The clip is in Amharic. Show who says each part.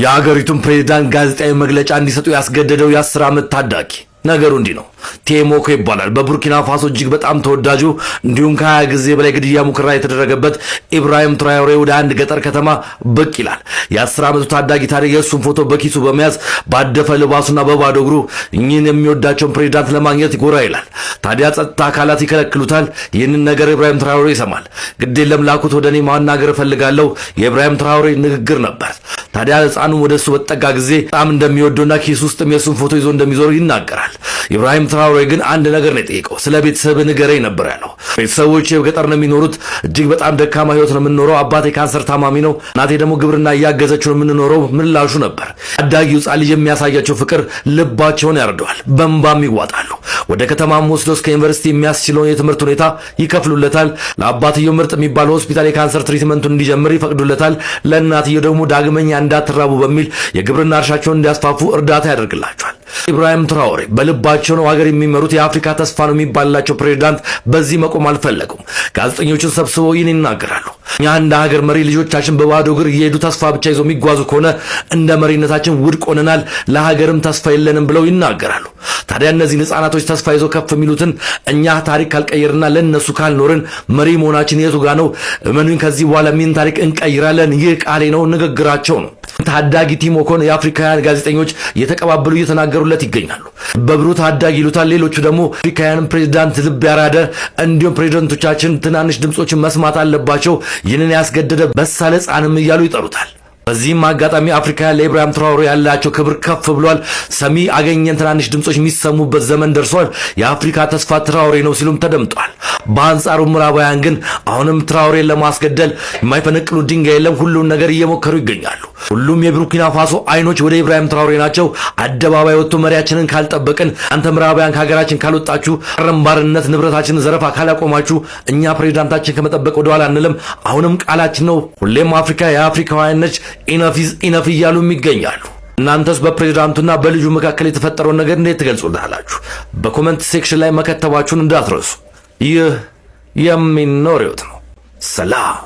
Speaker 1: የአገሪቱን ፕሬዝዳንት ጋዜጣዊ መግለጫ እንዲሰጡ ያስገደደው የ10 ዓመት ታዳጊ ነገሩ እንዲህ ነው። ቴሞኮ ይባላል። በቡርኪና ፋሶ እጅግ በጣም ተወዳጁ እንዲሁም ከ20 ጊዜ በላይ ግድያ ሙከራ የተደረገበት ኢብራሂም ትራዮሬ ወደ አንድ ገጠር ከተማ ብቅ ይላል። የ10 ዓመቱ ታዳጊ ታዲያ የእሱን ፎቶ በኪሱ በመያዝ ባደፈ ልባሱና በባዶ እግሩ እኚህን የሚወዳቸውን ፕሬዝዳንት ለማግኘት ይጎራ ይላል። ታዲያ ጸጥታ አካላት ይከለክሉታል። ይህንን ነገር ኢብራሂም ትራዮሬ ይሰማል። ግድ የለም ላኩት፣ ወደ እኔ ማናገር እፈልጋለሁ የኢብራሂም ትራዮሬ ንግግር ነበር። ታዲያ ሕፃኑም ወደ እሱ በተጠጋ ጊዜ በጣም እንደሚወደውና ኪስ ውስጥም የእሱን ፎቶ ይዞ እንደሚዞር ይናገራል። ኢብራሂም ትራዮሬ ግን አንድ ነገር ነው የጠየቀው። ስለ ቤተሰብ ንገረኝ ነበር ያለው። ቤተሰቦቼ በገጠር ነው የሚኖሩት፣ እጅግ በጣም ደካማ ህይወት ነው የምንኖረው። አባቴ ካንሰር ታማሚ ነው፣ እናቴ ደግሞ ግብርና እያገዘችው ነው የምንኖረው ምላሹ ነበር። አዳጊው ሕፃን ልጅ የሚያሳያቸው ፍቅር ልባቸውን ያርደዋል፣ በእንባም ይዋጣሉ። ወደ ከተማም ወስዶ እስከ ዩኒቨርሲቲ የሚያስችለውን የትምህርት ሁኔታ ይከፍሉለታል። ለአባትየው ምርጥ የሚባል ሆስፒታል የካንሰር ትሪትመንቱን እንዲጀምር ይፈቅዱለታል። ለእናትየው ደግሞ ዳግመኛ እንዳትራቡ በሚል የግብርና እርሻቸውን እንዲያስፋፉ እርዳታ ያደርግላቸዋል። ኢብራሂም ትራዮሬ በልባቸው ነው ሀገር የሚመሩት የአፍሪካ ተስፋ ነው የሚባልላቸው ፕሬዝዳንት በዚህ መቆም አልፈለጉም። ጋዜጠኞችን ሰብስበው ይህን ይናገራሉ። እኛ እንደ ሀገር መሪ ልጆቻችን በባዶ እግር እየሄዱ ተስፋ ብቻ ይዘው የሚጓዙ ከሆነ እንደ መሪነታችን ውድቅ ሆነናል፣ ለሀገርም ተስፋ የለንም ብለው ይናገራሉ። ታዲያ እነዚህን ህፃናቶች ተስፋ ይዘው ከፍ የሚሉትን እኛ ታሪክ ካልቀየርና ለነሱ ካልኖርን መሪ መሆናችን የቱ ጋ ነው? እመኑኝ ከዚህ በኋላ ምን ታሪክ እንቀይራለን? ይህ ቃሌ ነው፣ ንግግራቸው ነው። ታዳጊ ቲሞኮን የአፍሪካውያን ጋዜጠኞች እየተቀባበሉ እየተናገሩለት ይገኛሉ። በብሩ ታዳጊ ይሉታል። ሌሎቹ ደግሞ አፍሪካውያን ፕሬዝዳንት ልብ ያራደ እንዲሁም ፕሬዝዳንቶቻችን ትናንሽ ድምጾችን መስማት አለባቸው፣ ይህንን ያስገደደ በሳለ ሕፃንም እያሉ ይጠሩታል። በዚህም አጋጣሚ አፍሪካውያን ለኢብራሂም ትራዮሬ ያላቸው ክብር ከፍ ብሏል። ሰሚ አገኘን፣ ትናንሽ ድምጾች የሚሰሙበት ዘመን ደርሷል፣ የአፍሪካ ተስፋ ትራዮሬ ነው ሲሉም ተደምጧል። በአንጻሩ ምዕራባውያን ግን አሁንም ትራዮሬን ለማስገደል የማይፈነቅሉ ድንጋይ የለም፣ ሁሉን ነገር እየሞከሩ ይገኛሉ። ሁሉም የቡርኪና ፋሶ አይኖች ወደ ኢብራሂም ትራዮሬ ናቸው። አደባባይ ወጥቶ መሪያችንን ካልጠበቅን፣ አንተ ምዕራባውያን ከሀገራችን ካልወጣችሁ፣ ቀረምባርነት ንብረታችንን ዘረፋ ካላቆማችሁ እኛ ፕሬዝዳንታችን ከመጠበቅ ወደኋላ አንልም፣ አሁንም ቃላችን ነው። ሁሌም አፍሪካ የአፍሪካውያን ነች፣ ኢነፍ እያሉ ይገኛሉ። እናንተስ በፕሬዝዳንቱና በልጁ መካከል የተፈጠረውን ነገር እንዴት ትገልጹልናላችሁ? በኮሜንት ሴክሽን ላይ መከተባችሁን እንዳትረሱ። ይህ የሚኖር ሕይወት ነው። ሰላም